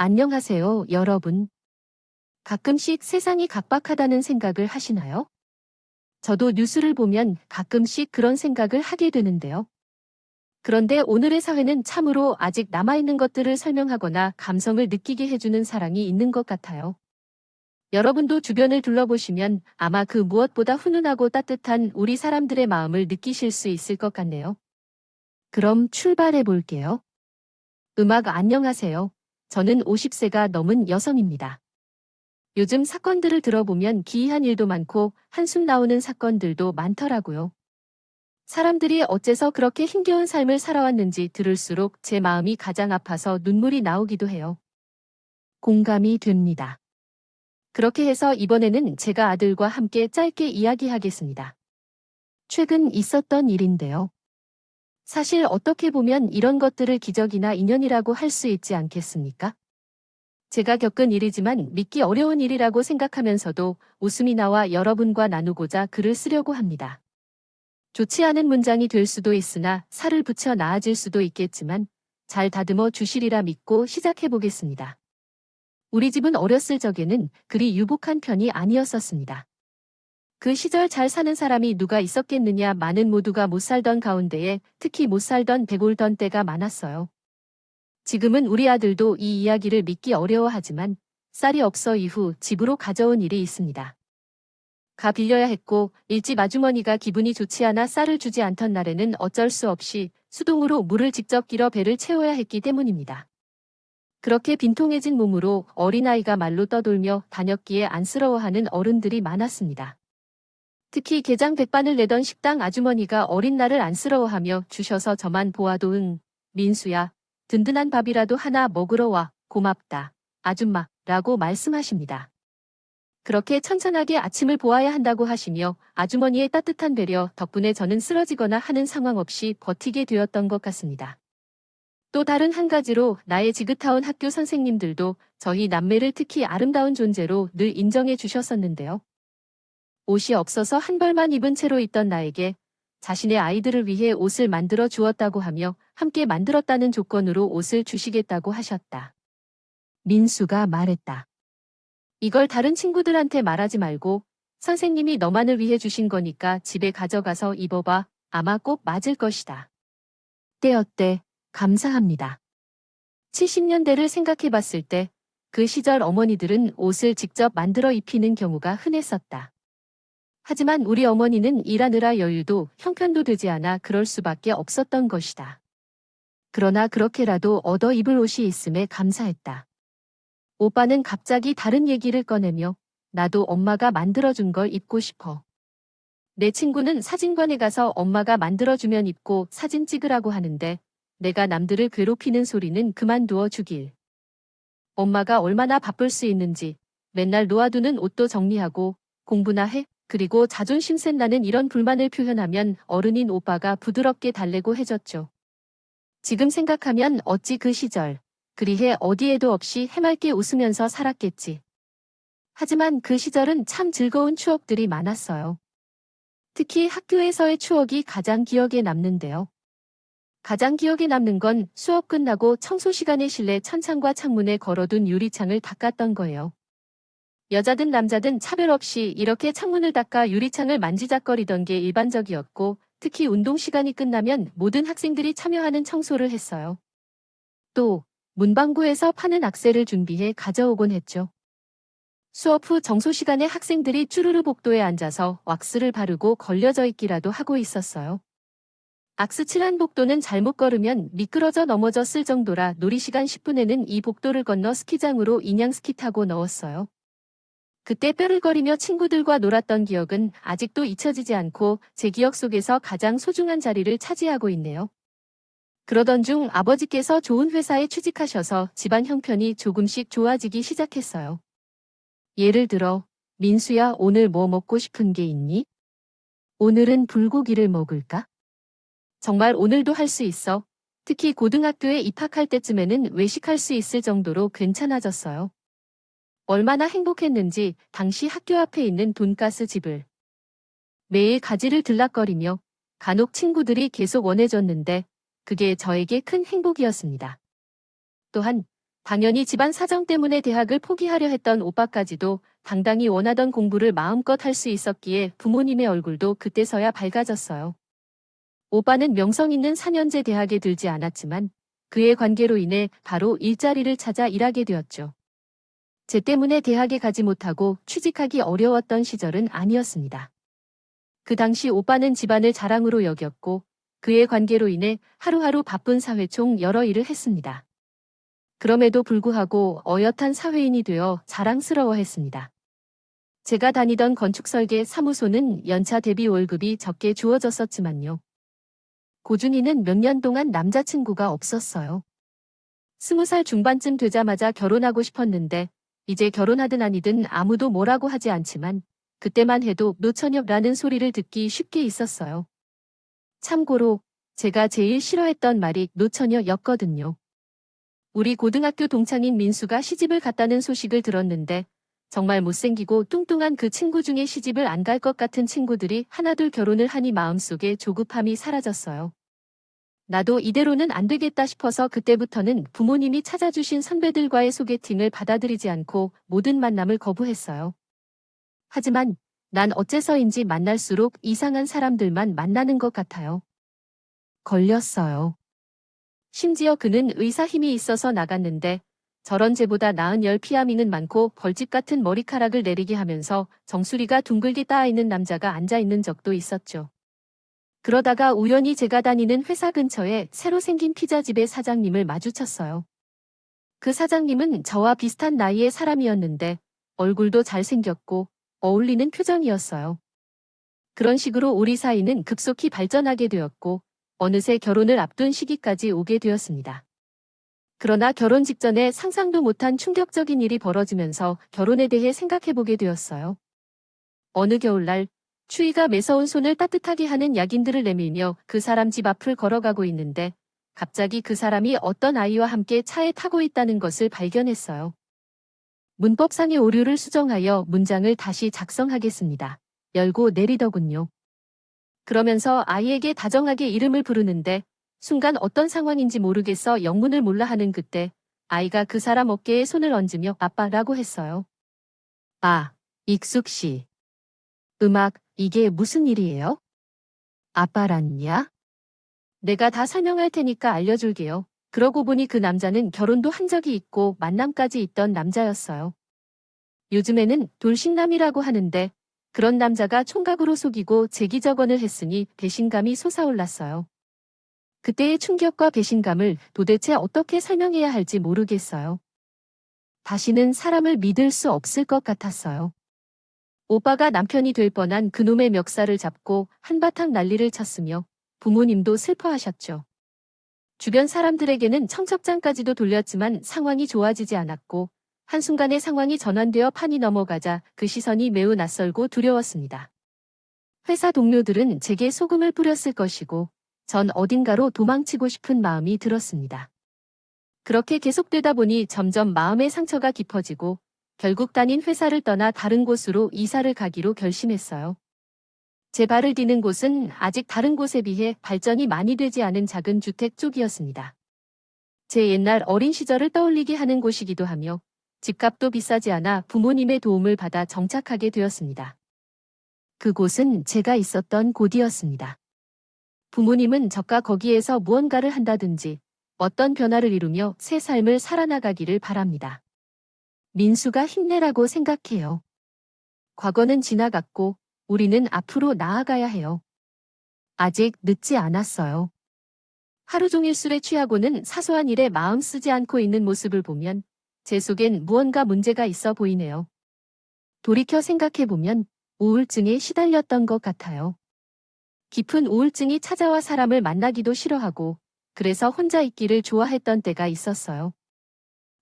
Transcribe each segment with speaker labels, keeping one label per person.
Speaker 1: 안녕하세요, 여러분. 가끔씩 세상이 각박하다는 생각을 하시나요? 저도 뉴스를 보면 가끔씩 그런 생각을 하게 되는데요. 그런데 오늘의 사회는 참으로 아직 남아있는 것들을 설명하거나 감성을 느끼게 해주는 사랑이 있는 것 같아요. 여러분도 주변을 둘러보시면 아마 그 무엇보다 훈훈하고 따뜻한 우리 사람들의 마음을 느끼실 수 있을 것 같네요. 그럼 출발해 볼게요. 음악 안녕하세요. 저는 50세가 넘은 여성입니다. 요즘 사건들을 들어보면 기이한 일도 많고 한숨 나오는 사건들도 많더라고요. 사람들이 어째서 그렇게 힘겨운 삶을 살아왔는지 들을수록 제 마음이 가장 아파서 눈물이 나오기도 해요. 공감이 됩니다. 그렇게 해서 이번에는 제가 아들과 함께 짧게 이야기하겠습니다. 최근 있었던 일인데요. 사실 어떻게 보면 이런 것들을 기적이나 인연이라고 할 수 있지 않겠습니까? 제가 겪은 일이지만 믿기 어려운 일이라고 생각하면서도 웃음이 나와 여러분과 나누고자 글을 쓰려고 합니다. 좋지 않은 문장이 될 수도 있으나 살을 붙여 나아질 수도 있겠지만 잘 다듬어 주시리라 믿고 시작해 보겠습니다. 우리 집은 어렸을 적에는 그리 유복한 편이 아니었었습니다. 그 시절 잘 사는 사람이 누가 있었겠느냐, 많은 모두가 못 살던 가운데에 특히 못 살던 배골던 때가 많았어요. 지금은 우리 아들도 이 이야기를 믿기 어려워하지만 쌀이 없어 이후 집으로 가져온 일이 있습니다. 가 빌려야 했고 일집 아주머니가 기분이 좋지 않아 쌀을 주지 않던 날에는 어쩔 수 없이 수동으로 물을 직접 길어 배를 채워야 했기 때문입니다. 그렇게 빈통해진 몸으로 어린아이가 말로 떠돌며 다녔기에 안쓰러워하는 어른들이 많았습니다. 특히 게장 백반을 내던 식당 아주머니가 어린 나를 안쓰러워하며 주셔서 저만 보아도 민수야, 든든한 밥이라도 하나 먹으러 와, 고맙다, 아줌마, 라고 말씀하십니다. 그렇게 천천하게 아침을 보아야 한다고 하시며 아주머니의 따뜻한 배려 덕분에 저는 쓰러지거나 하는 상황 없이 버티게 되었던 것 같습니다. 또 다른 한 가지로 나의 지긋하온 학교 선생님들도 저희 남매를 특히 아름다운 존재로 늘 인정해 주셨었는데요. 옷이 없어서 한 벌만 입은 채로 있던 나에게 자신의 아이들을 위해 옷을 만들어 주었다고 하며 함께 만들었다는 조건으로 옷을 주시겠다고 하셨다. 민수가 말했다. 이걸 다른 친구들한테 말하지 말고 선생님이 너만을 위해 주신 거니까 집에 가져가서 입어봐. 아마 꼭 맞을 것이다. 때어때 감사합니다. 70년대를 생각해 봤을 때 그 시절 어머니들은 옷을 직접 만들어 입히는 경우가 흔했었다. 하지만 우리 어머니는 일하느라 여유도 형편도 되지 않아 그럴 수밖에 없었던 것이다. 그러나 그렇게라도 얻어 입을 옷이 있음에 감사했다. 오빠는 갑자기 다른 얘기를 꺼내며 나도 엄마가 만들어준 걸 입고 싶어. 내 친구는 사진관에 가서 엄마가 만들어주면 입고 사진 찍으라고 하는데 내가 남들을 괴롭히는 소리는 그만두어 주길. 엄마가 얼마나 바쁠 수 있는지 맨날 놓아두는 옷도 정리하고 공부나 해. 그리고 자존심 센 나는 이런 불만을 표현하면 어른인 오빠가 부드럽게 달래고 해줬죠. 지금 생각하면 어찌 그 시절 그리해 어디에도 없이 해맑게 웃으면서 살았겠지. 하지만 그 시절은 참 즐거운 추억들이 많았어요. 특히 학교에서의 추억이 가장 기억에 남는데요. 가장 기억에 남는 건 수업 끝나고 청소 시간에 실내 천창과 창문에 걸어둔 유리창을 닦았던 거예요. 여자든 남자든 차별 없이 이렇게 창문을 닦아 유리창을 만지작거리던 게 일반적이었고 특히 운동 시간이 끝나면 모든 학생들이 참여하는 청소를 했어요. 또 문방구에서 파는 악세를 준비해 가져오곤 했죠. 수업 후 정소 시간에 학생들이 쭈루루 복도에 앉아서 왁스를 바르고 걸려져 있기라도 하고 있었어요. 악스 칠한 복도는 잘못 걸으면 미끄러져 넘어졌을 정도라 놀이시간 10분에는 이 복도를 건너 스키장으로 인양 스키 타고 넣었어요. 그때 뼈를 거리며 친구들과 놀았던 기억은 아직도 잊혀지지 않고 제 기억 속에서 가장 소중한 자리를 차지하고 있네요. 그러던 중 아버지께서 좋은 회사에 취직하셔서 집안 형편이 조금씩 좋아지기 시작했어요. 예를 들어, 민수야, 오늘 뭐 먹고 싶은 게 있니? 오늘은 불고기를 먹을까? 정말 오늘도 할 수 있어. 특히 고등학교에 입학할 때쯤에는 외식할 수 있을 정도로 괜찮아졌어요. 얼마나 행복했는지 당시 학교 앞에 있는 돈가스 집을 매일 가지를 들락거리며 간혹 친구들이 계속 원해줬는데 그게 저에게 큰 행복이었습니다. 또한 당연히 집안 사정 때문에 대학을 포기하려 했던 오빠까지도 당당히 원하던 공부를 마음껏 할 수 있었기에 부모님의 얼굴도 그때서야 밝아졌어요. 오빠는 명성 있는 4년제 대학에 들지 않았지만 그의 관계로 인해 바로 일자리를 찾아 일하게 되었죠. 제 때문에 대학에 가지 못하고 취직하기 어려웠던 시절은 아니었습니다. 그 당시 오빠는 집안을 자랑으로 여겼고 그의 관계로 인해 하루하루 바쁜 사회총 여러 일을 했습니다. 그럼에도 불구하고 어엿한 사회인이 되어 자랑스러워했습니다. 제가 다니던 건축설계 사무소는 연차 대비 월급이 적게 주어졌었지만요. 고준이는 몇 년 동안 남자친구가 없었어요. 20살 중반쯤 되자마자 결혼하고 싶었는데 이제 결혼하든 아니든 아무도 뭐라고 하지 않지만 그때만 해도 노처녀라는 소리를 듣기 쉽게 있었어요. 참고로 제가 제일 싫어했던 말이 노처녀였거든요. 우리 고등학교 동창인 민수가 시집을 갔다는 소식을 들었는데 정말 못생기고 뚱뚱한 그 친구 중에 시집을 안 갈 것 같은 친구들이 하나둘 결혼을 하니 마음속에 조급함이 사라졌어요. 나도 이대로는 안 되겠다 싶어서 그때부터는 부모님이 찾아주신 선배들과의 소개팅을 받아들이지 않고 모든 만남을 거부했어요. 하지만 난 어째서인지 만날수록 이상한 사람들만 만나는 것 같아요. 걸렸어요. 심지어 그는 의사 힘이 있어서 나갔는데 저런 쟤보다 나은 열 피아밍은 많고 벌집 같은 머리카락을 내리게 하면서 정수리가 둥글게 따아있는 남자가 앉아있는 적도 있었죠. 그러다가 우연히 제가 다니는 회사 근처에 새로 생긴 피자집의 사장님을 마주쳤어요. 그 사장님은 저와 비슷한 나이의 사람이었는데 얼굴도 잘생겼고 어울리는 표정이었어요. 그런 식으로 우리 사이는 급속히 발전하게 되었고 어느새 결혼을 앞둔 시기까지 오게 되었습니다. 그러나 결혼 직전에 상상도 못한 충격적인 일이 벌어지면서 결혼에 대해 생각해보게 되었어요. 어느 겨울날 추위가 매서운 손을 따뜻하게 하는 약인들을 내밀며 그 사람 집 앞을 걸어가고 있는데 갑자기 그 사람이 어떤 아이와 함께 차에 타고 있다는 것을 발견했어요. 문법상의 오류를 수정하여 문장을 다시 작성하겠습니다. 열고 내리더군요. 그러면서 아이에게 다정하게 이름을 부르는데 순간 어떤 상황인지 모르겠어 영문을 몰라 하는 그때 아이가 그 사람 어깨에 손을 얹으며 아빠라고 했어요. 아, 익숙 씨. 음악, 이게 무슨 일이에요? 아빠란냐? 내가 다 설명할 테니까 알려줄게요. 그러고 보니 그 남자는 결혼도 한 적이 있고 만남까지 있던 남자였어요. 요즘에는 돌싱남이라고 하는데 그런 남자가 총각으로 속이고 재기적언을 했으니 배신감이 솟아올랐어요. 그때의 충격과 배신감을 도대체 어떻게 설명해야 할지 모르겠어요. 다시는 사람을 믿을 수 없을 것 같았어요. 오빠가 남편이 될 뻔한 그놈의 멱살을 잡고 한바탕 난리를 쳤으며 부모님도 슬퍼하셨죠. 주변 사람들에게는 청첩장까지도 돌렸지만 상황이 좋아지지 않았고 한순간에 상황이 전환되어 판이 넘어가자 그 시선이 매우 낯설고 두려웠습니다. 회사 동료들은 제게 소금을 뿌렸을 것이고 전 어딘가로 도망치고 싶은 마음이 들었습니다. 그렇게 계속되다 보니 점점 마음의 상처가 깊어지고 결국 다닌 회사를 떠나 다른 곳으로 이사를 가기로 결심했어요. 제 발을 디는 곳은 아직 다른 곳에 비해 발전이 많이 되지 않은 작은 주택 쪽이었습니다. 제 옛날 어린 시절을 떠올리게 하는 곳이기도 하며 집값도 비싸지 않아 부모님의 도움을 받아 정착하게 되었습니다. 그곳은 제가 있었던 곳이었습니다. 부모님은 저가 거기에서 무언가를 한다든지 어떤 변화를 이루며 새 삶을 살아나가기를 바랍니다. 민수가 힘내라고 생각해요. 과거는 지나갔고 우리는 앞으로 나아가야 해요. 아직 늦지 않았어요. 하루 종일 술에 취하고는 사소한 일에 마음 쓰지 않고 있는 모습을 보면 제 속엔 무언가 문제가 있어 보이네요. 돌이켜 생각해보면 우울증에 시달렸던 것 같아요. 깊은 우울증이 찾아와 사람을 만나기도 싫어하고 그래서 혼자 있기를 좋아했던 때가 있었어요.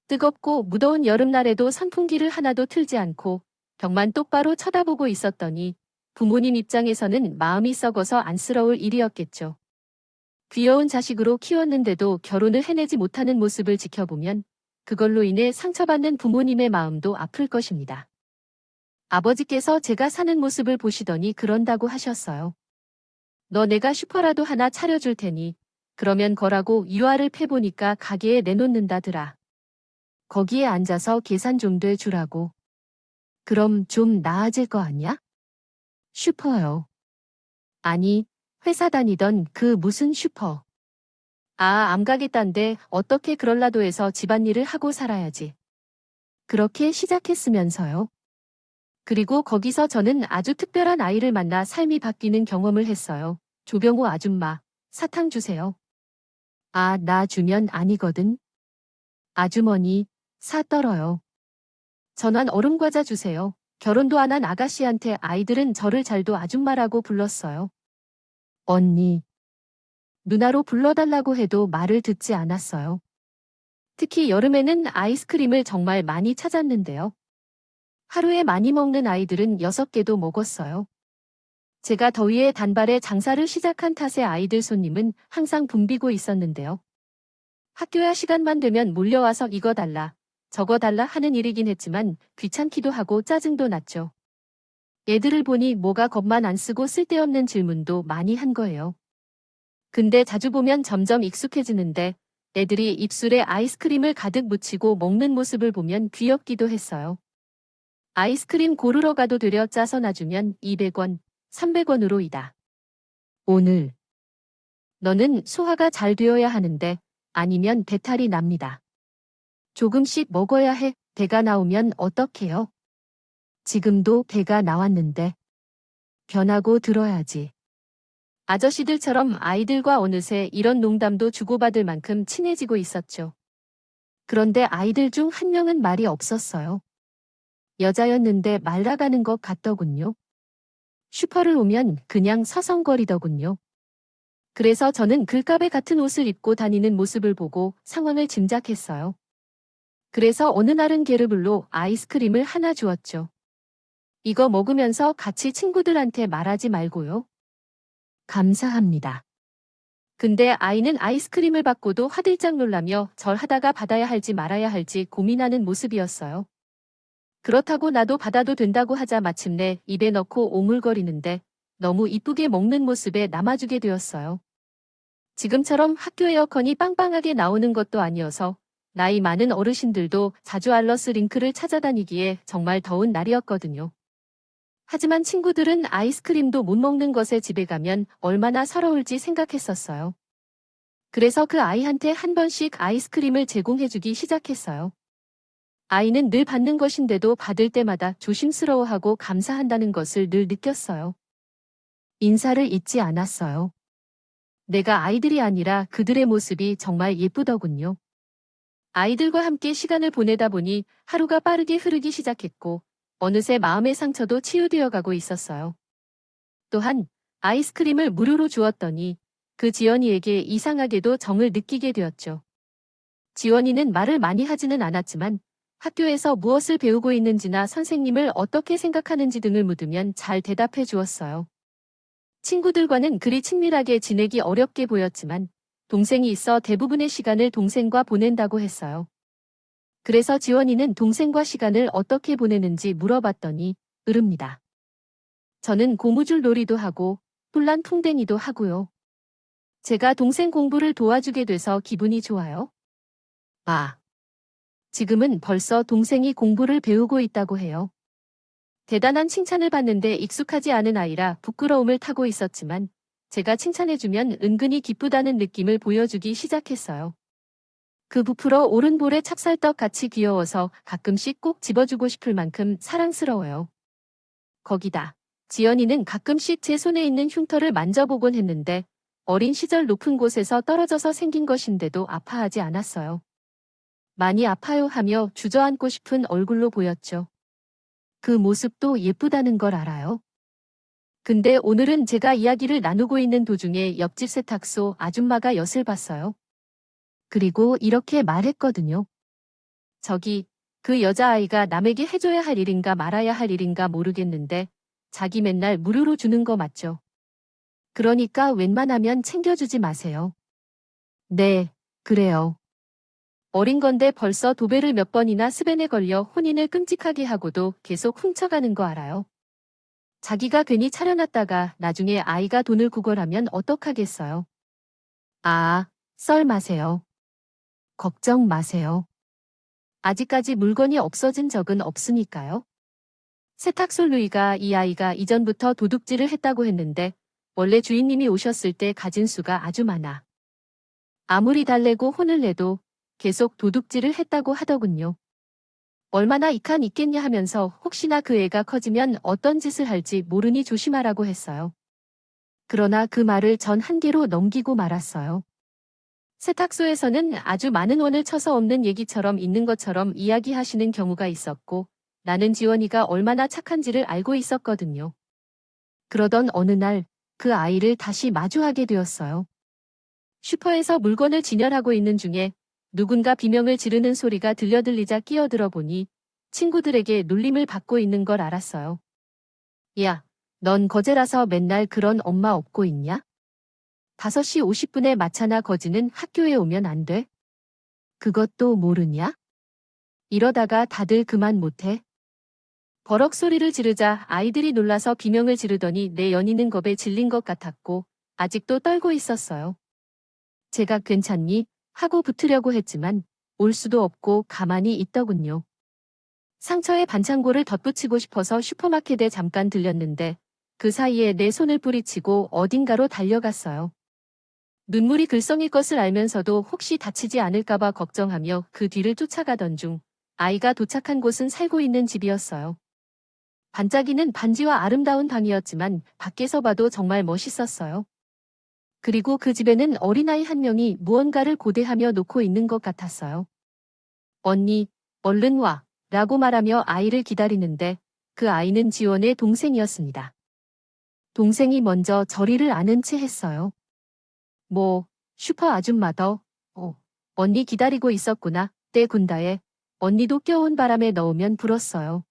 Speaker 1: 뜨겁고 무더운 여름날에도 선풍기를 하나도 틀지 않고 벽만 똑바로 쳐다보고 있었더니 부모님 입장에서는 마음이 썩어서 안쓰러울 일이었겠죠. 귀여운 자식으로 키웠는데도 결혼을 해내지 못하는 모습을 지켜보면 그걸로 인해 상처받는 부모님의 마음도 아플 것입니다. 아버지께서 제가 사는 모습을 보시더니 그런다고 하셨어요. 너 내가 슈퍼라도 하나 차려줄 테니 그러면 거라고 유아를 패보니까 가게에 내놓는다더라. 거기에 앉아서 계산 좀 돼 주라고. 그럼 좀 나아질 거 아니야? 슈퍼요. 아니, 회사 다니던 그 무슨 슈퍼. 아, 안 가겠단데 어떻게 그럴라도 해서 집안일을 하고 살아야지. 그렇게 시작했으면서요. 그리고 거기서 저는 아주 특별한 아이를 만나 삶이 바뀌는 경험을 했어요. 조병호 아줌마, 사탕 주세요. 아, 나 주면 아니거든. 아주머니, 사 떨어요. 전환 얼음과자 주세요. 결혼도 안 한 아가씨한테 아이들은 저를 잘도 아줌마라고 불렀어요. 언니, 누나로 불러달라고 해도 말을 듣지 않았어요. 특히 여름에는 아이스크림을 정말 많이 찾았는데요. 하루에 많이 먹는 아이들은 6개도 먹었어요. 제가 더위에 단발에 장사를 시작한 탓에 아이들 손님은 항상 붐비고 있었는데요. 학교야 시간만 되면 몰려와서 이거 달라, 저거 달라 하는 일이긴 했지만 귀찮기도 하고 짜증도 났죠. 애들을 보니 뭐가 겁만 안 쓰고 쓸데없는 질문도 많이 한 거예요. 근데 자주 보면 점점 익숙해지는데 애들이 입술에 아이스크림을 가득 묻히고 먹는 모습을 보면 귀엽기도 했어요. 아이스크림 고르러 가도 되려 짜서 놔주면 200원, 300원으로이다. 오늘 너는 소화가 잘 되어야 하는데 아니면 배탈이 납니다. 조금씩 먹어야 해. 배가 나오면 어떡해요? 지금도 배가 나왔는데 변하고 들어야지. 아저씨들처럼 아이들과 어느새 이런 농담도 주고받을 만큼 친해지고 있었죠. 그런데 아이들 중 한 명은 말이 없었어요. 여자였는데 말 나가는 것 같더군요. 슈퍼를 오면 그냥 서성거리더군요. 그래서 저는 글까베 같은 옷을 입고 다니는 모습을 보고 상황을 짐작했어요. 그래서 어느 날은 걔를 불러 아이스크림을 하나 주었죠. 이거 먹으면서 같이 친구들한테 말하지 말고요. 감사합니다. 근데 아이는 아이스크림을 받고도 화들짝 놀라며 절하다가 받아야 할지 말아야 할지 고민하는 모습이었어요. 그렇다고 나도 받아도 된다고 하자 마침내 입에 넣고 오물거리는데 너무 이쁘게 먹는 모습에 남아주게 되었어요. 지금처럼 학교 에어컨이 빵빵하게 나오는 것도 아니어서 나이 많은 어르신들도 자주 알러스 링크를 찾아다니기에 정말 더운 날이었거든요. 하지만 친구들은 아이스크림도 못 먹는 것에 집에 가면 얼마나 서러울지 생각했었어요. 그래서 그 아이한테 한 번씩 아이스크림을 제공해주기 시작했어요. 아이는 늘 받는 것인데도 받을 때마다 조심스러워하고 감사한다는 것을 늘 느꼈어요. 인사를 잊지 않았어요. 내가 아이들이 아니라 그들의 모습이 정말 예쁘더군요. 아이들과 함께 시간을 보내다 보니 하루가 빠르게 흐르기 시작했고 어느새 마음의 상처도 치유되어 가고 있었어요. 또한 아이스크림을 무료로 주었더니 그 지연이에게 이상하게도 정을 느끼게 되었죠. 지원이는 말을 많이 하지는 않았지만 학교에서 무엇을 배우고 있는지나 선생님을 어떻게 생각하는지 등을 묻으면 잘 대답해 주었어요. 친구들과는 그리 친밀하게 지내기 어렵게 보였지만 동생이 있어 대부분의 시간을 동생과 보낸다고 했어요. 그래서 지원이는 동생과 시간을 어떻게 보내는지 물어봤더니 으릅니다. 저는 고무줄 놀이도 하고 혼란풍뎅이도 하고요. 제가 동생 공부를 도와주게 돼서 기분이 좋아요. 아, 지금은 벌써 동생이 공부를 배우고 있다고 해요. 대단한 칭찬을 받는데 익숙하지 않은 아이라 부끄러움을 타고 있었지만 제가 칭찬해주면 은근히 기쁘다는 느낌을 보여주기 시작했어요. 그 부풀어 오른 볼에 찹쌀떡 같이 귀여워서 가끔씩 꼭 집어주고 싶을 만큼 사랑스러워요. 거기다 지연이는 가끔씩 제 손에 있는 흉터를 만져보곤 했는데 어린 시절 높은 곳에서 떨어져서 생긴 것인데도 아파하지 않았어요. 많이 아파요 하며 주저앉고 싶은 얼굴로 보였죠. 그 모습도 예쁘다는 걸 알아요. 근데 오늘은 제가 이야기를 나누고 있는 도중에 옆집 세탁소 아줌마가 엿을 봤어요. 그리고 이렇게 말했거든요. 저기, 그 여자아이가 남에게 해줘야 할 일인가 말아야 할 일인가 모르겠는데 자기 맨날 무료로 주는 거 맞죠? 그러니까 웬만하면 챙겨주지 마세요. 네, 그래요. 어린 건데 벌써 도배를 몇 번이나 스벤에 걸려 혼인을 끔찍하게 하고도 계속 훔쳐가는 거 알아요? 자기가 괜히 차려놨다가 나중에 아이가 돈을 구걸하면 어떡하겠어요? 아, 썰 마세요. 걱정 마세요. 아직까지 물건이 없어진 적은 없으니까요. 세탁소 루이가 이 아이가 이전부터 도둑질을 했다고 했는데 원래 주인님이 오셨을 때 가진 수가 아주 많아. 아무리 달래고 혼을 내도 계속 도둑질을 했다고 하더군요. 얼마나 이칸 있겠냐 하면서 혹시나 그 애가 커지면 어떤 짓을 할지 모르니 조심하라고 했어요. 그러나 그 말을 전 한계로 넘기고 말았어요. 세탁소에서는 아주 많은 원을 쳐서 없는 얘기처럼 있는 것처럼 이야기하시는 경우가 있었고 나는 지원이가 얼마나 착한지를 알고 있었거든요. 그러던 어느 날 그 아이를 다시 마주하게 되었어요. 슈퍼에서 물건을 진열하고 있는 중에 누군가 비명을 지르는 소리가 들리자 끼어들어 보니 친구들에게 놀림을 받고 있는 걸 알았어요. 야, 넌 거제라서 맨날 그런 엄마 업고 있냐? 5시 50분에 마차나 거지는 학교에 오면 안 돼? 그것도 모르냐? 이러다가 다들 그만 못해. 버럭 소리를 지르자 아이들이 놀라서 비명을 지르더니 내 연이는 겁에 질린 것 같았고 아직도 떨고 있었어요. 제가 괜찮니? 하고 붙으려고 했지만 올 수도 없고 가만히 있더군요. 상처에 반창고를 덧붙이고 싶어서 슈퍼마켓에 잠깐 들렸는데 그 사이에 내 손을 뿌리치고 어딘가로 달려갔어요. 눈물이 글썽일 것을 알면서도 혹시 다치지 않을까봐 걱정하며 그 뒤를 쫓아가던 중 아이가 도착한 곳은 살고 있는 집이었어요. 반짝이는 반지와 아름다운 방이었지만 밖에서 봐도 정말 멋있었어요. 그리고 그 집에는 어린아이 한 명이 무언가를 고대하며 놓고 있는 것 같았어요. 언니, 얼른 와, 라고 말하며 아이를 기다리는데 그 아이는 지원의 동생이었습니다. 동생이 먼저 저리를 아는 채 했어요. 뭐, 슈퍼 아줌마더, 언니 기다리고 있었구나, 때 군다에, 언니도 껴온 바람에 넣으면 불었어요.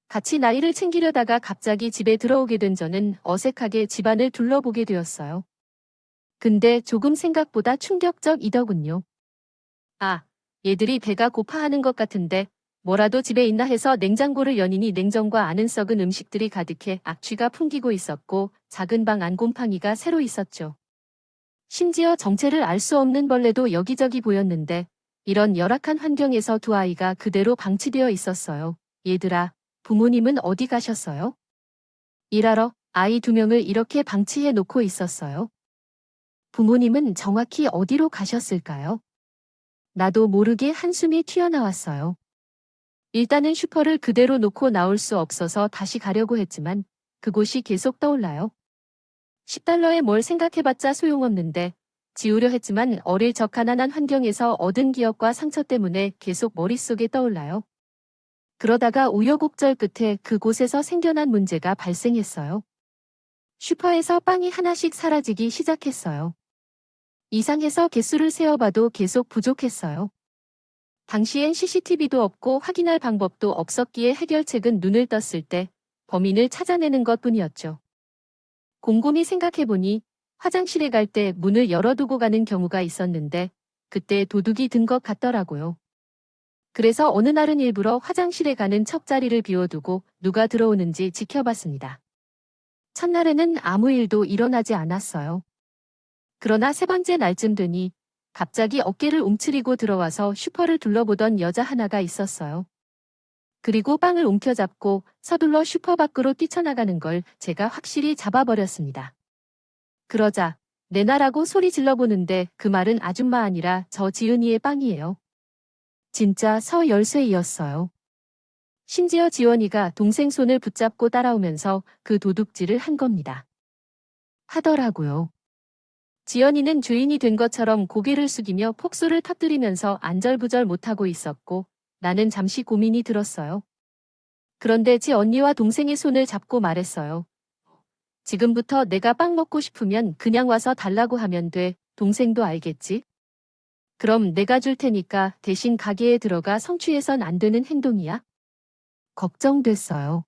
Speaker 1: 같이 나이를 챙기려다가 갑자기 집에 들어오게 된 저는 어색하게 집안을 둘러보게 되었어요. 근데 조금 생각보다 충격적이더군요. 아, 얘들이 배가 고파하는 것 같은데 뭐라도 집에 있나 해서 냉장고를 여니니 냉정과 아는 썩은 음식들이 가득해 악취가 풍기고 있었고 작은 방 안 곰팡이가 새로 있었죠. 심지어 정체를 알 수 없는 벌레도 여기저기 보였는데 이런 열악한 환경에서 두 아이가 그대로 방치되어 있었어요. 얘들아, 부모님은 어디 가셨어요? 일하러 아이 2명을 이렇게 방치해 놓고 있었어요. 부모님은 정확히 어디로 가셨을까요? 나도 모르게 한숨이 튀어나왔어요. 일단은 슈퍼를 그대로 놓고 나올 수 없어서 다시 가려고 했지만 그곳이 계속 떠올라요. 10달러에 뭘 생각해봤자 소용없는데 지우려 했지만 어릴 적 가난한 환경에서 얻은 기억과 상처 때문에 계속 머릿속에 떠올라요. 그러다가 우여곡절 끝에 그곳에서 생겨난 문제가 발생했어요. 슈퍼에서 빵이 하나씩 사라지기 시작했어요. 이상해서 개수를 세어봐도 계속 부족했어요. 당시엔 CCTV도 없고 확인할 방법도 없었기에 해결책은 눈을 떴을 때 범인을 찾아내는 것뿐이었죠. 곰곰이 생각해보니 화장실에 갈 때 문을 열어두고 가는 경우가 있었는데 그때 도둑이 든 것 같더라고요. 그래서 어느 날은 일부러 화장실에 가는 척 자리를 비워두고 누가 들어오는지 지켜봤습니다. 첫날에는 아무 일도 일어나지 않았어요. 그러나 3번째 날쯤 되니 갑자기 어깨를 움츠리고 들어와서 슈퍼를 둘러보던 여자 하나가 있었어요. 그리고 빵을 움켜잡고 서둘러 슈퍼 밖으로 뛰쳐나가는 걸 제가 확실히 잡아버렸습니다. 그러자 내놔라고 소리 질러보는데 그 말은 아줌마 아니라 저 지은이의 빵이에요. 진짜 서열쇠이었어요. 심지어 지원이가 동생 손을 붙잡고 따라오면서 그 도둑질을 한 겁니다. 하더라고요. 지연이는 주인이 된 것처럼 고개를 숙이며 폭소를 터뜨리면서 안절부절 못하고 있었고 나는 잠시 고민이 들었어요. 그런데 지 언니와 동생의 손을 잡고 말했어요. 지금부터 내가 빵 먹고 싶으면 그냥 와서 달라고 하면 돼. 동생도 알겠지? 그럼 내가 줄 테니까 대신 가게에 들어가 성취해선 안 되는 행동이야? 걱정됐어요.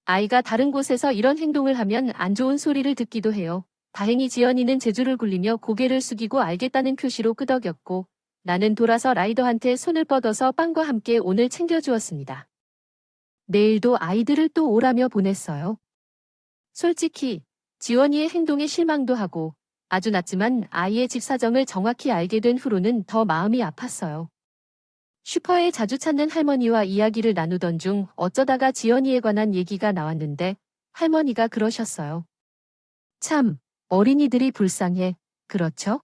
Speaker 1: 아이가 다른 곳에서 이런 행동을 하면 안 좋은 소리를 듣기도 해요. 다행히 지연이는 재주를 굴리며 고개를 숙이고 알겠다는 표시로 끄덕였고 나는 돌아서 라이더한테 손을 뻗어서 빵과 함께 오늘 챙겨주었습니다. 내일도 아이들을 또 오라며 보냈어요. 솔직히 지원이의 행동에 실망도 하고 아주 낮지만 아이의 집 사정을 정확히 알게 된 후로는 더 마음이 아팠어요. 슈퍼에 자주 찾는 할머니와 이야기를 나누던 중 어쩌다가 지연이에 관한 얘기가 나왔는데 할머니가 그러셨어요. 참, 어린이들이 불쌍해. 그렇죠?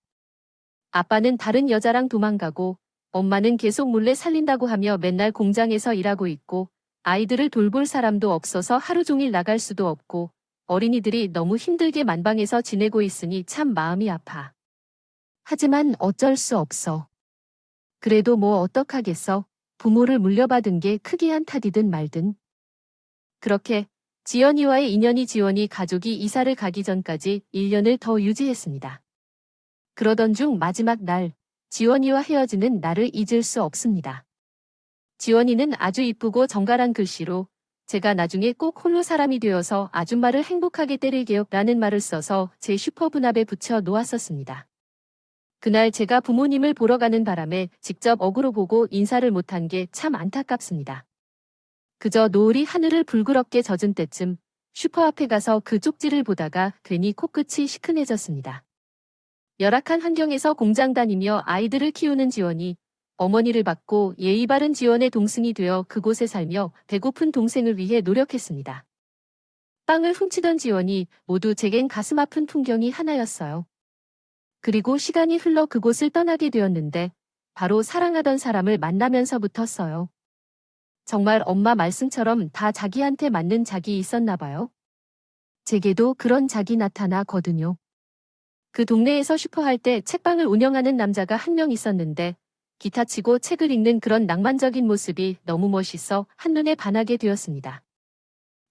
Speaker 1: 아빠는 다른 여자랑 도망가고 엄마는 계속 몰래 살린다고 하며 맨날 공장에서 일하고 있고 아이들을 돌볼 사람도 없어서 하루 종일 나갈 수도 없고 어린이들이 너무 힘들게 만방에서 지내고 있으니 참 마음이 아파. 하지만 어쩔 수 없어. 그래도 뭐 어떡하겠어. 부모를 물려받은 게 크게 한 탓이든 말든. 그렇게 지연이와의 인연이 지원이 가족이 이사를 가기 전까지 1년을 더 유지했습니다. 그러던 중 마지막 날, 지원이와 헤어지는 나를 잊을 수 없습니다. 지원이는 아주 이쁘고 정갈한 글씨로 제가 나중에 꼭 홀로 사람이 되어서 아줌마를 행복하게 때릴게요 라는 말을 써서 제 슈퍼분합에 붙여 놓았었습니다. 그날 제가 부모님을 보러 가는 바람에 직접 억으로 보고 인사를 못한 게 참 안타깝습니다. 그저 노을이 하늘을 불그럽게 젖은 때쯤 슈퍼 앞에 가서 그 쪽지를 보다가 괜히 코끝이 시큰해졌습니다. 열악한 환경에서 공장 다니며 아이들을 키우는 지원이 어머니를 받고 예의 바른 지원의 동승이 되어 그곳에 살며 배고픈 동생을 위해 노력했습니다. 빵을 훔치던 지원이 모두 제겐 가슴 아픈 풍경이 하나였어요. 그리고 시간이 흘러 그곳을 떠나게 되었는데 바로 사랑하던 사람을 만나면서부터였어요. 정말 엄마 말씀처럼 다 자기한테 맞는 작이 있었나 봐요. 제게도 그런 작이 나타나거든요. 그 동네에서 슈퍼할 때 책방을 운영하는 남자가 한 명 있었는데 기타 치고 책을 읽는 그런 낭만적인 모습이 너무 멋있어 한눈에 반하게 되었습니다.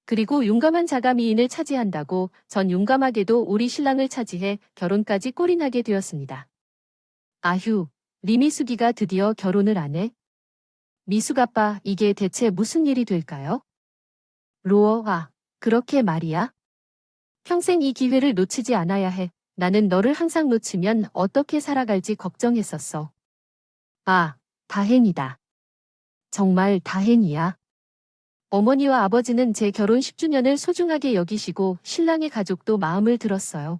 Speaker 1: 그리고 용감한 자가 미인을 차지한다고 전 용감하게도 우리 신랑을 차지해 결혼까지 꼴이나게 되었습니다. 아휴, 리미숙이가 드디어 결혼을 안 해? 미숙아빠, 이게 대체 무슨 일이 될까요? 로어아, 그렇게 말이야? 평생 이 기회를 놓치지 않아야 해. 나는 너를 항상 놓치면 어떻게 살아갈지 걱정했었어. 아, 다행이다. 정말 다행이야. 어머니와 아버지는 제 결혼 10주년을 소중하게 여기시고 신랑의 가족도 마음을 들었어요.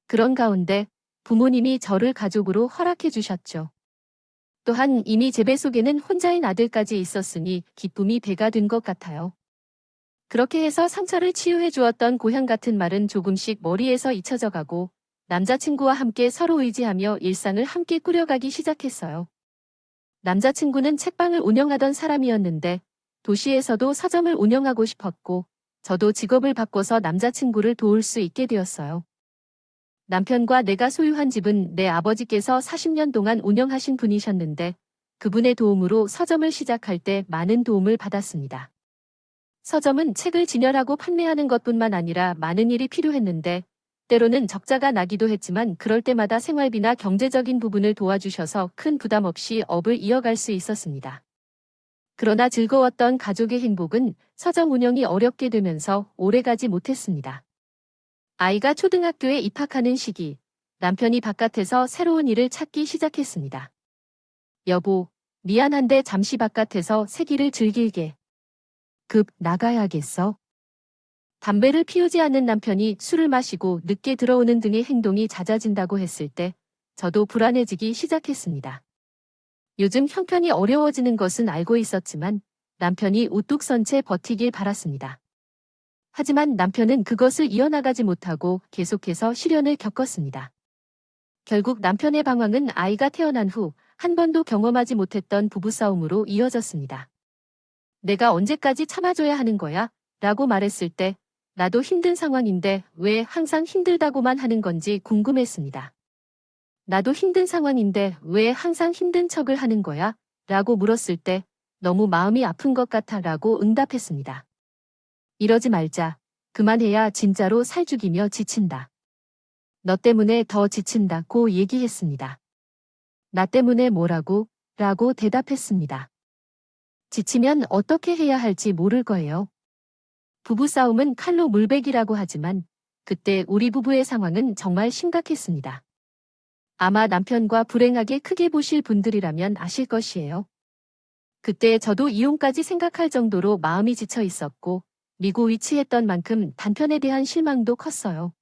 Speaker 1: 그런 가운데 부모님이 저를 가족으로 허락해 주셨죠. 또한 이미 제 뱃속에는 혼자인 아들까지 있었으니 기쁨이 배가 된 것 같아요. 그렇게 해서 상처를 치유해 주었던 고향 같은 말은 조금씩 머리에서 잊혀져 가고 남자친구와 함께 서로 의지하며 일상을 함께 꾸려가기 시작했어요. 남자친구는 책방을 운영하던 사람이었는데 도시에서도 서점을 운영하고 싶었고 저도 직업을 바꿔서 남자친구를 도울 수 있게 되었어요. 남편과 내가 소유한 집은 내 아버지께서 40년 동안 운영하신 분이셨는데 그분의 도움으로 서점을 시작할 때 많은 도움을 받았습니다. 서점은 책을 진열하고 판매하는 것뿐만 아니라 많은 일이 필요했는데 때로는 적자가 나기도 했지만 그럴 때마다 생활비나 경제적인 부분을 도와주셔서 큰 부담 없이 업을 이어갈 수 있었습니다. 그러나 즐거웠던 가족의 행복은 서점 운영이 어렵게 되면서 오래가지 못했습니다. 아이가 초등학교에 입학하는 시기, 남편이 바깥에서 새로운 일을 찾기 시작했습니다. 여보, 미안한데 잠시 바깥에서 세기를 즐길게. 급 나가야겠어. 담배를 피우지 않는 남편이 술을 마시고 늦게 들어오는 등의 행동이 잦아진다고 했을 때 저도 불안해지기 시작했습니다. 요즘 형편이 어려워지는 것은 알고 있었지만 남편이 우뚝 선 채 버티길 바랐습니다. 하지만 남편은 그것을 이어나가지 못하고 계속해서 시련을 겪었습니다. 결국 남편의 방황은 아이가 태어난 후 한 번도 경험하지 못했던 부부싸움으로 이어졌습니다. 내가 언제까지 참아줘야 하는 거야? 라고 말했을 때 나도 힘든 상황인데 왜 항상 힘들다고만 하는 건지 궁금했습니다. 나도 힘든 상황인데 왜 항상 힘든 척을 하는 거야? 라고 물었을 때 너무 마음이 아픈 것 같아 라고 응답했습니다. 이러지 말자. 그만해야 진짜로 살죽이며 지친다. 너 때문에 더 지친다고 얘기했습니다. 나 때문에 뭐라고? 라고 대답했습니다. 지치면 어떻게 해야 할지 모를 거예요. 부부싸움은 칼로 물베기라고 하지만 그때 우리 부부의 상황은 정말 심각했습니다. 아마 남편과 불행하게 크게 보실 분들이라면 아실 것이에요. 그때 저도 이혼까지 생각할 정도로 마음이 지쳐 있었고 미고 위치했던 만큼 단편에 대한 실망도 컸어요.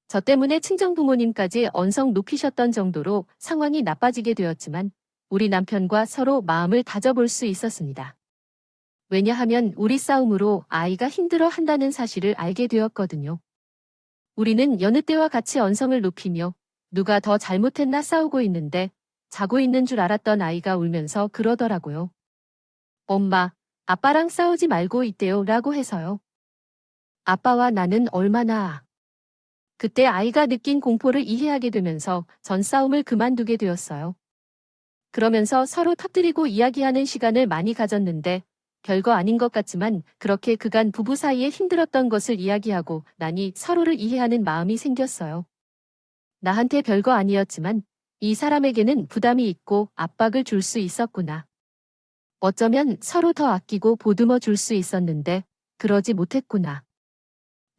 Speaker 1: 저 때문에 친정부모님까지 언성 높이셨던 정도로 상황이 나빠지게 되었지만 우리 남편과 서로 마음을 다져볼 수 있었습니다. 왜냐하면 우리 싸움으로 아이가 힘들어 한다는 사실을 알게 되었거든요. 우리는 여느 때와 같이 언성을 높이며 누가 더 잘못했나 싸우고 있는데 자고 있는 줄 알았던 아이가 울면서 그러더라고요. 엄마, 아빠랑 싸우지 말고 있대요 라고 해서요. 아빠와 나는 얼마나. 그때 아이가 느낀 공포를 이해하게 되면서 전 싸움을 그만두게 되었어요. 그러면서 서로 터뜨리고 이야기하는 시간을 많이 가졌는데 별거 아닌 것 같지만 그렇게 그간 부부 사이에 힘들었던 것을 이야기하고 나니 서로를 이해하는 마음이 생겼어요. 나한테 별거 아니었지만 이 사람에게는 부담이 있고 압박을 줄 수 있었구나. 어쩌면 서로 더 아끼고 보듬어 줄 수 있었는데 그러지 못했구나.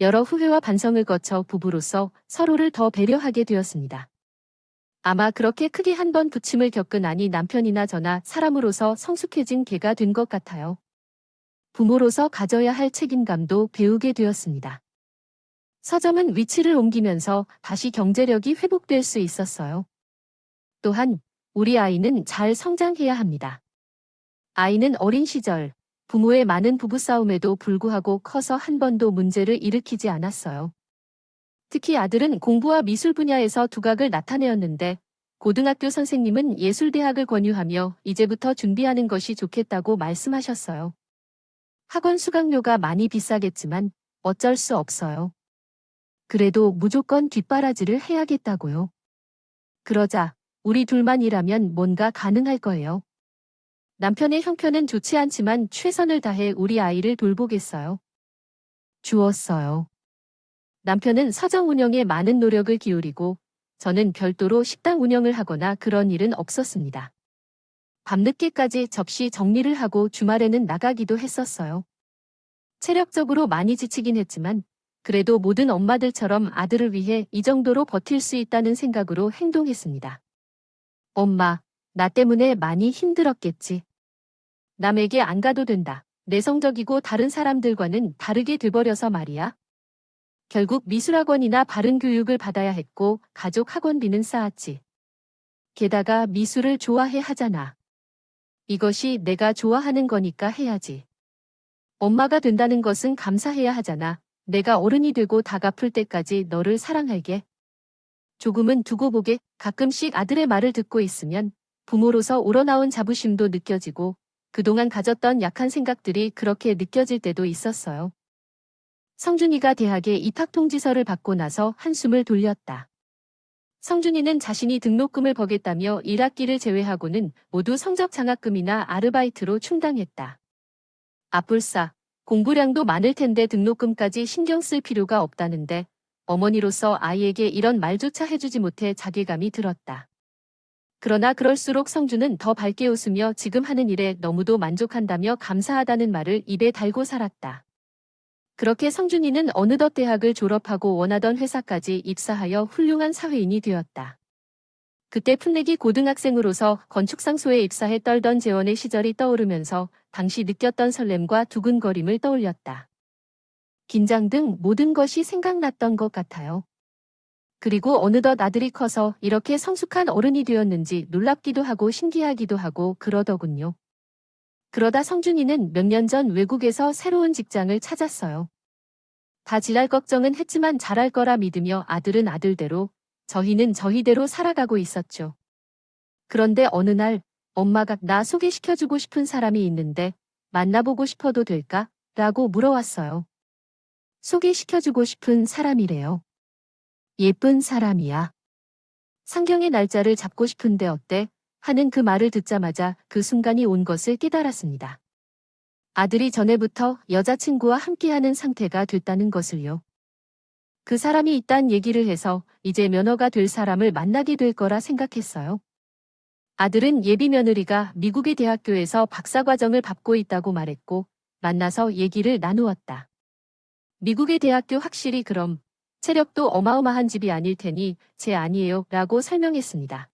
Speaker 1: 여러 후회와 반성을 거쳐 부부로서 서로를 더 배려하게 되었습니다. 아마 그렇게 크게 한 번 부침을 겪은 아니 남편이나 저나 사람으로서 성숙해진 개가 된 것 같아요. 부모로서 가져야 할 책임감도 배우게 되었습니다. 서점은 위치를 옮기면서 다시 경제력이 회복될 수 있었어요. 또한 우리 아이는 잘 성장해야 합니다. 아이는 어린 시절 부모의 많은 부부싸움에도 불구하고 커서 한 번도 문제를 일으키지 않았어요. 특히 아들은 공부와 미술 분야에서 두각을 나타내었는데 고등학교 선생님은 예술대학을 권유하며 이제부터 준비하는 것이 좋겠다고 말씀하셨어요. 학원 수강료가 많이 비싸겠지만 어쩔 수 없어요. 그래도 무조건 뒷바라지를 해야겠다고요. 그러자 우리 둘만 일하면 뭔가 가능할 거예요. 남편의 형편은 좋지 않지만 최선을 다해 우리 아이를 돌보겠어요. 주었어요. 남편은 서점 운영에 많은 노력을 기울이고 저는 별도로 식당 운영을 하거나 그런 일은 없었습니다. 밤늦게까지 접시 정리를 하고 주말에는 나가기도 했었어요. 체력적으로 많이 지치긴 했지만 그래도 모든 엄마들처럼 아들을 위해 이 정도로 버틸 수 있다는 생각으로 행동했습니다. 엄마, 나 때문에 많이 힘들었겠지. 남에게 안 가도 된다. 내성적이고 다른 사람들과는 다르게 돼버려서 말이야. 결국 미술학원이나 바른 교육을 받아야 했고 가족 학원비는 쌓았지. 게다가 미술을 좋아해 하잖아. 이것이 내가 좋아하는 거니까 해야지. 엄마가 된다는 것은 감사해야 하잖아. 내가 어른이 되고 다 갚을 때까지 너를 사랑할게. 조금은 두고 보게. 가끔씩 아들의 말을 듣고 있으면 부모로서 우러나온 자부심도 느껴지고 그동안 가졌던 약한 생각들이 그렇게 느껴질 때도 있었어요. 성준이가 대학에 입학 통지서를 받고 나서 한숨을 돌렸다. 성준이는 자신이 등록금을 버겠다며 1학기를 제외하고는 모두 성적 장학금이나 아르바이트로 충당했다. 아뿔싸, 공부량도 많을 텐데 등록금까지 신경 쓸 필요가 없다는데 어머니로서 아이에게 이런 말조차 해주지 못해 자괴감이 들었다. 그러나 그럴수록 성준은 더 밝게 웃으며 지금 하는 일에 너무도 만족한다며 감사하다는 말을 입에 달고 살았다. 그렇게 성준이는 어느덧 대학을 졸업하고 원하던 회사까지 입사하여 훌륭한 사회인이 되었다. 그때 풋내기 고등학생으로서 건축상소에 입사해 떨던 재원의 시절이 떠오르면서 당시 느꼈던 설렘과 두근거림을 떠올렸다. 긴장 등 모든 것이 생각났던 것 같아요. 그리고 어느덧 아들이 커서 이렇게 성숙한 어른이 되었는지 놀랍기도 하고 신기하기도 하고 그러더군요. 그러다 성준이는 몇 년 전 외국에서 새로운 직장을 찾았어요. 다 지랄 걱정은 했지만 잘할 거라 믿으며 아들은 아들대로, 저희는 저희대로 살아가고 있었죠. 그런데 어느 날 엄마가 나 소개시켜주고 싶은 사람이 있는데 만나보고 싶어도 될까? 라고 물어왔어요. 소개시켜주고 싶은 사람이래요. 예쁜 사람이야. 상경의 날짜를 잡고 싶은데 어때? 하는 그 말을 듣자마자 그 순간이 온 것을 깨달았습니다. 아들이 전에부터 여자친구와 함께하는 상태가 됐다는 것을요. 그 사람이 있단 얘기를 해서 이제 며느가 될 사람을 만나게 될 거라 생각했어요. 아들은 예비 며느리가 미국의 대학교에서 박사과정을 밟고 있다고 말했고 만나서 얘기를 나누었다. 미국의 대학교 확실히 그럼 체력도 어마어마한 집이 아닐 테니 제 아니에요 라고 설명했습니다.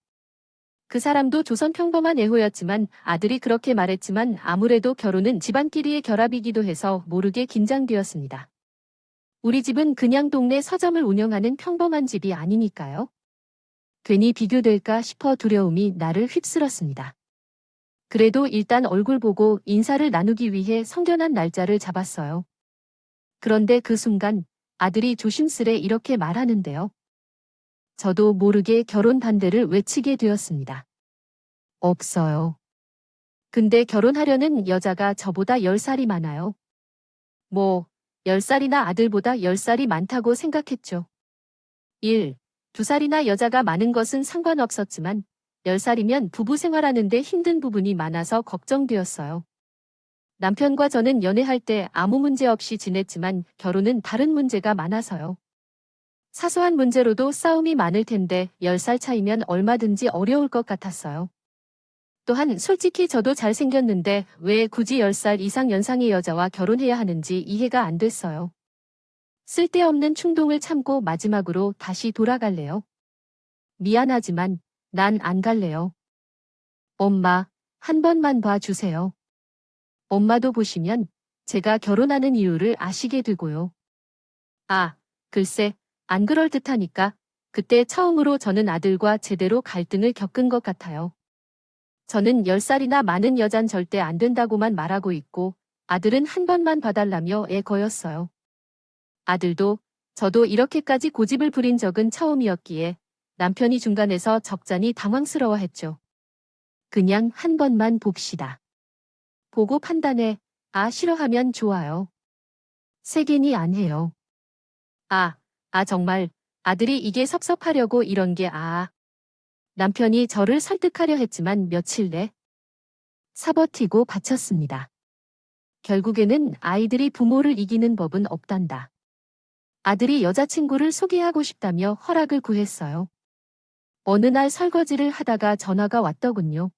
Speaker 1: 그 사람도 조선 평범한 애호였지만 아들이 그렇게 말했지만 아무래도 결혼은 집안끼리의 결합이기도 해서 모르게 긴장되었습니다. 우리 집은 그냥 동네 서점을 운영하는 평범한 집이 아니니까요. 괜히 비교될까 싶어 두려움이 나를 휩쓸었습니다. 그래도 일단 얼굴 보고 인사를 나누기 위해 성견한 날짜를 잡았어요. 그런데 그 순간 아들이 조심스레 이렇게 말하는데요. 저도 모르게 결혼 반대를 외치게 되었습니다. 없어요. 근데 결혼하려는 여자가 저보다 10살이 많아요. 뭐, 10살이나 아들보다 10살이 많다고 생각했죠. 1, 2살이나 여자가 많은 것은 상관없었지만 10살이면 부부 생활하는데 힘든 부분이 많아서 걱정되었어요. 남편과 저는 연애할 때 아무 문제 없이 지냈지만 결혼은 다른 문제가 많아서요. 사소한 문제로도 싸움이 많을 텐데 10살 차이면 얼마든지 어려울 것 같았어요. 또한 솔직히 저도 잘생겼는데 왜 굳이 10살 이상 연상의 여자와 결혼해야 하는지 이해가 안 됐어요. 쓸데없는 충동을 참고 마지막으로 다시 돌아갈래요. 미안하지만 난 안 갈래요. 엄마, 한 번만 봐주세요. 엄마도 보시면 제가 결혼하는 이유를 아시게 되고요. 아, 글쎄, 안 그럴듯하니까 그때 처음으로 저는 아들과 제대로 갈등을 겪은 것 같아요. 저는 10살이나 많은 여잔 절대 안 된다고만 말하고 있고 아들은 한 번만 봐달라며 애거였어요. 아들도 저도 이렇게까지 고집을 부린 적은 처음이었기에 남편이 중간에서 적잖이 당황스러워했죠. 그냥 한 번만 봅시다. 보고 판단해. 아, 싫어하면 좋아요. 세겐이 안 해요. 정말 아들이 이게 섭섭하려고 이런 게 남편이 저를 설득하려 했지만 며칠 내 사버티고 바쳤습니다. 결국에는 아이들이 부모를 이기는 법은 없단다. 아들이 여자친구를 소개하고 싶다며 허락을 구했어요. 어느 날 설거지를 하다가 전화가 왔더군요.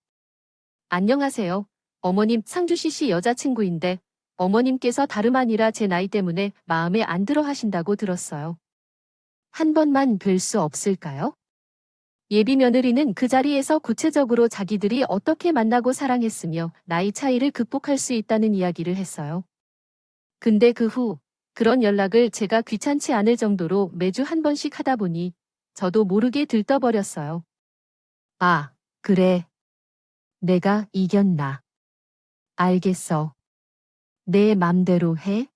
Speaker 1: 안녕하세요. 어머님, 상주씨 씨 여자친구인데 어머님께서 다름 아니라 제 나이 때문에 마음에 안 들어 하신다고 들었어요. 한 번만 뵐 수 없을까요? 예비 며느리는 그 자리에서 구체적으로 자기들이 어떻게 만나고 사랑했으며 나이 차이를 극복할 수 있다는 이야기를 했어요. 근데 그 후 그런 연락을 제가 귀찮지 않을 정도로 매주 한 번씩 하다 보니 저도 모르게 들떠버렸어요. 아, 그래. 내가 이겼나. 알겠어. 내 맘대로 해.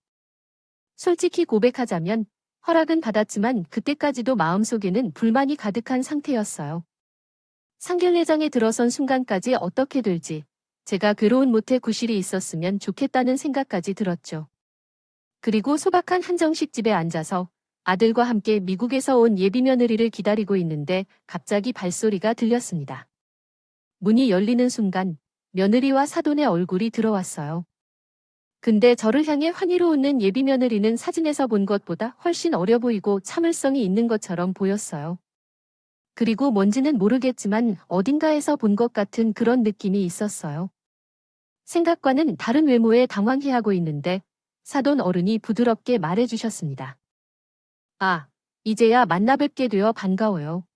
Speaker 1: 솔직히 고백하자면 허락은 받았지만 그때까지도 마음속에는 불만이 가득한 상태였어요. 상견례장에 들어선 순간까지 어떻게 될지 제가 괴로운 모태 구실이 있었으면 좋겠다는 생각까지 들었죠. 그리고 소박한 한정식 집에 앉아서 아들과 함께 미국에서 온 예비 며느리를 기다리고 있는데 갑자기 발소리가 들렸습니다. 문이 열리는 순간 며느리와 사돈의 얼굴이 들어왔어요. 근데 저를 향해 환희로 웃는 예비 며느리는 사진에서 본 것보다 훨씬 어려 보이고 참을성이 있는 것처럼 보였어요. 그리고 뭔지는 모르겠지만 어딘가에서 본 것 같은 그런 느낌이 있었어요. 생각과는 다른 외모에 당황해하고 있는데 사돈 어른이 부드럽게 말해주셨습니다. 아, 이제야 만나뵙게 되어 반가워요.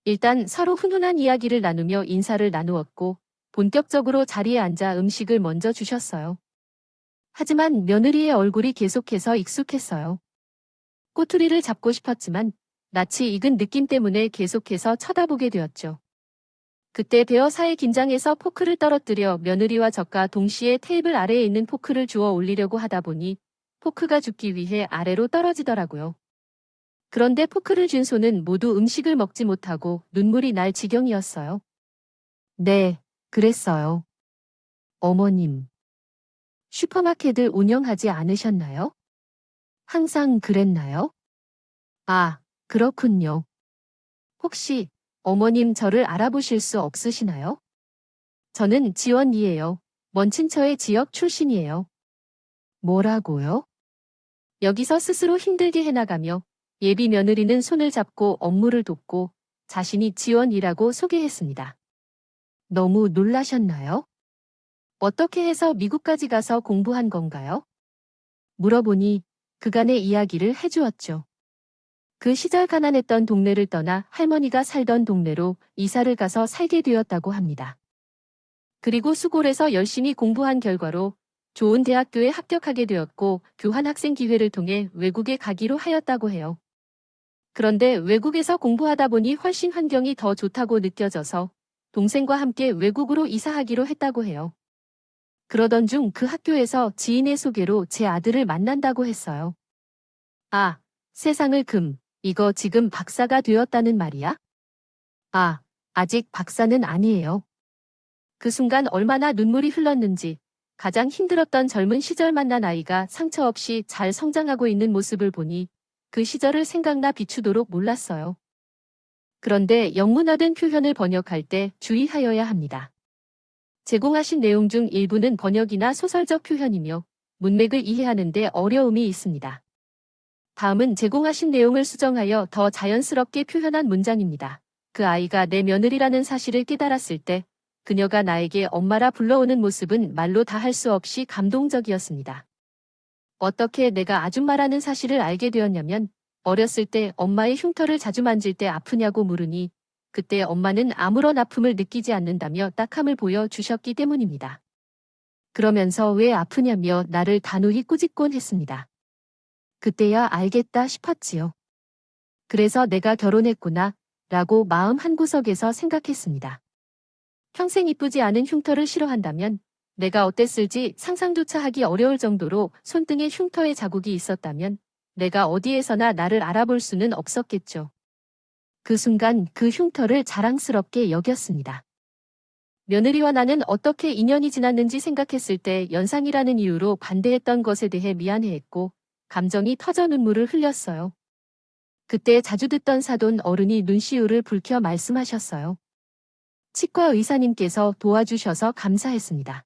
Speaker 1: 일단 서로 훈훈한 이야기를 나누며 인사를 나누었고 본격적으로 자리에 앉아 음식을 먼저 주셨어요. 하지만 며느리의 얼굴이 계속해서 익숙했어요. 꼬투리를 잡고 싶었지만 낯이 익은 느낌 때문에 계속해서 쳐다보게 되었죠. 그때 대어사의 긴장해서 포크를 떨어뜨려 며느리와 저가 동시에 테이블 아래에 있는 포크를 주워 올리려고 하다 보니 포크가 죽기 위해 아래로 떨어지더라고요. 그런데 포크를 쥔 손은 모두 음식을 먹지 못하고 눈물이 날 지경이었어요. 네, 그랬어요. 어머님. 슈퍼마켓을 운영하지 않으셨나요? 항상 그랬나요? 아, 그렇군요. 혹시 어머님 저를 알아보실 수 없으시나요? 저는 지원이에요. 먼 친처의 지역 출신이에요. 뭐라고요? 여기서 스스로 힘들게 해나가며 예비 며느리는 손을 잡고 업무를 돕고 자신이 지원이라고 소개했습니다. 너무 놀라셨나요? 어떻게 해서 미국까지 가서 공부한 건가요? 물어보니 그간의 이야기를 해주었죠. 그 시절 가난했던 동네를 떠나 할머니가 살던 동네로 이사를 가서 살게 되었다고 합니다. 그리고 수골에서 열심히 공부한 결과로 좋은 대학교에 합격하게 되었고 교환학생 기회를 통해 외국에 가기로 하였다고 해요. 그런데 외국에서 공부하다 보니 훨씬 환경이 더 좋다고 느껴져서 동생과 함께 외국으로 이사하기로 했다고 해요. 그러던 중 그 학교에서 지인의 소개로 제 아들을 만난다고 했어요. 아, 세상을 이거 지금 박사가 되었다는 말이야? 아, 아직 박사는 아니에요. 그 순간 얼마나 눈물이 흘렀는지, 가장 힘들었던 젊은 시절 만난 아이가 상처 없이 잘 성장하고 있는 모습을 보니 그 시절을 생각나 비추도록 몰랐어요. 그런데 영문화된 표현을 번역할 때 주의하여야 합니다. 제공하신 내용 중 일부는 번역이나 소설적 표현이며 문맥을 이해하는 데 어려움이 있습니다. 다음은 제공하신 내용을 수정하여 더 자연스럽게 표현한 문장입니다. 그 아이가 내 며느리라는 사실을 깨달았을 때 그녀가 나에게 엄마라 불러오는 모습은 말로 다 할 수 없이 감동적이었습니다. 어떻게 내가 아줌마라는 사실을 알게 되었냐면 어렸을 때 엄마의 흉터를 자주 만질 때 아프냐고 물으니 그때 엄마는 아무런 아픔을 느끼지 않는다며 딱함을 보여주셨기 때문입니다. 그러면서 왜 아프냐며 나를 단호히 꾸짖곤 했습니다. 그때야 알겠다 싶었지요. 그래서 내가 결혼했구나 라고 마음 한구석에서 생각했습니다. 평생 이쁘지 않은 흉터를 싫어한다면 내가 어땠을지 상상조차 하기 어려울 정도로 손등에 흉터의 자국이 있었다면 내가 어디에서나 나를 알아볼 수는 없었겠죠. 그 순간 그 흉터를 자랑스럽게 여겼습니다. 며느리와 나는 어떻게 인연이 지났는지 생각했을 때 연상이라는 이유로 반대했던 것에 대해 미안해했고 감정이 터져 눈물을 흘렸어요. 그때 자주 듣던 사돈 어른이 눈시울을 붉혀 말씀하셨어요. 치과 의사님께서 도와주셔서 감사했습니다.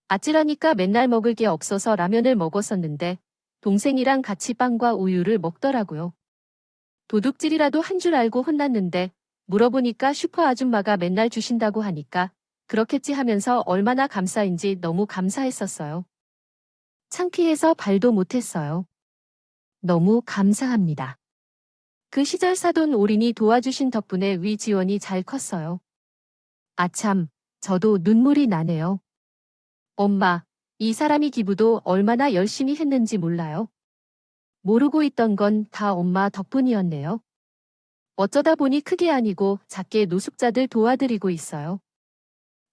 Speaker 1: 아찔하니까 맨날 먹을 게 없어서 라면을 먹었었는데 동생이랑 같이 빵과 우유를 먹더라고요. 도둑질이라도 한 줄 알고 혼났는데 물어보니까 슈퍼 아줌마가 맨날 주신다고 하니까 그렇겠지 하면서 얼마나 감사인지 너무 감사했었어요. 창피해서 발도 못했어요. 너무 감사합니다. 그 시절 사돈 올인이 도와주신 덕분에 위 지원이 잘 컸어요. 아참, 저도 눈물이 나네요. 엄마, 이 사람이 기부도 얼마나 열심히 했는지 몰라요. 모르고 있던 건 다 엄마 덕분이었네요. 어쩌다 보니 크게 아니고 작게 노숙자들 도와드리고 있어요.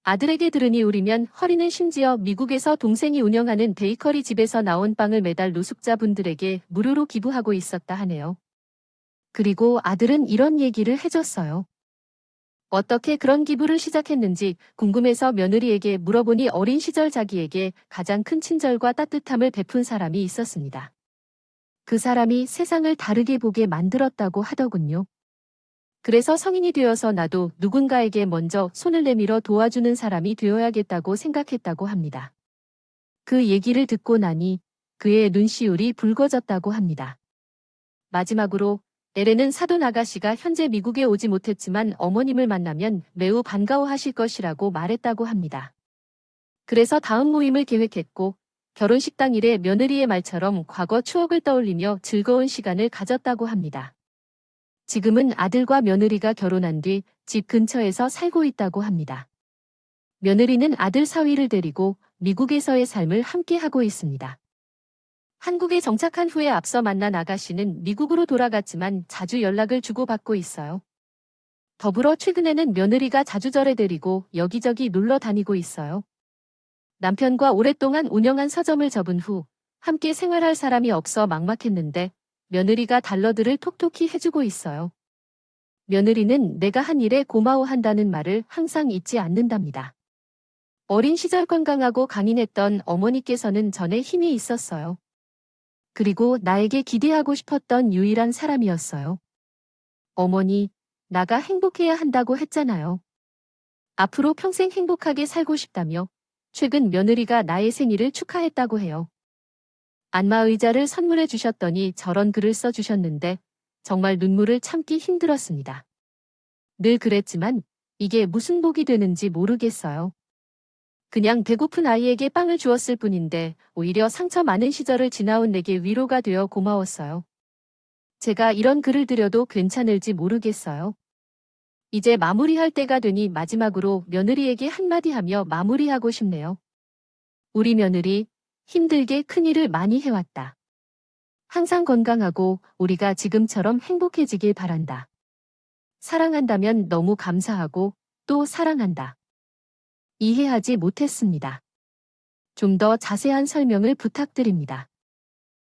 Speaker 1: 아들에게 들으니 울이면 허리는 심지어 미국에서 동생이 운영하는 베이커리 집에서 나온 빵을 매달 노숙자분들에게 무료로 기부하고 있었다 하네요. 그리고 아들은 이런 얘기를 해줬어요. 어떻게 그런 기부를 시작했는지 궁금해서 며느리에게 물어보니 어린 시절 자기에게 가장 큰 친절과 따뜻함을 베푼 사람이 있었습니다. 그 사람이 세상을 다르게 보게 만들었다고 하더군요. 그래서 성인이 되어서 나도 누군가에게 먼저 손을 내밀어 도와주는 사람이 되어야겠다고 생각했다고 합니다. 그 얘기를 듣고 나니 그의 눈시울이 붉어졌다고 합니다. 마지막으로 엘렌은 사돈 아가씨가 현재 미국에 오지 못했지만 어머님을 만나면 매우 반가워하실 것이라고 말했다고 합니다. 그래서 다음 모임을 계획했고 결혼식 당일에 며느리의 말처럼 과거 추억을 떠올리며 즐거운 시간을 가졌다고 합니다. 지금은 아들과 며느리가 결혼한 뒤 집 근처에서 살고 있다고 합니다. 며느리는 아들 사위를 데리고 미국에서의 삶을 함께 하고 있습니다. 한국에 정착한 후에 앞서 만난 아가씨는 미국으로 돌아갔지만 자주 연락을 주고받고 있어요. 더불어 최근에는 며느리가 자주 절에 데리고 여기저기 놀러 다니고 있어요. 남편과 오랫동안 운영한 서점을 접은 후 함께 생활할 사람이 없어 막막했는데 며느리가 달러들을 톡톡히 해주고 있어요. 며느리는 내가 한 일에 고마워한다는 말을 항상 잊지 않는답니다. 어린 시절 건강하고 강인했던 어머니께서는 전에 힘이 있었어요. 그리고 나에게 기대하고 싶었던 유일한 사람이었어요. 어머니, 나가 행복해야 한다고 했잖아요. 앞으로 평생 행복하게 살고 싶다며 최근 며느리가 나의 생일을 축하했다고 해요. 안마의자를 선물해 주셨더니 저런 글을 써주셨는데 정말 눈물을 참기 힘들었습니다. 늘 그랬지만 이게 무슨 복이 되는지 모르겠어요. 그냥 배고픈 아이에게 빵을 주었을 뿐인데 오히려 상처 많은 시절을 지나온 내게 위로가 되어 고마웠어요. 제가 이런 글을 드려도 괜찮을지 모르겠어요. 이제 마무리할 때가 되니 마지막으로 며느리에게 한마디 하며 마무리하고 싶네요. 우리 며느리, 힘들게 큰일을 많이 해왔다. 항상 건강하고 우리가 지금처럼 행복해지길 바란다. 사랑한다면 너무 감사하고 또 사랑한다. 이해하지 못했습니다. 좀 더 자세한 설명을 부탁드립니다.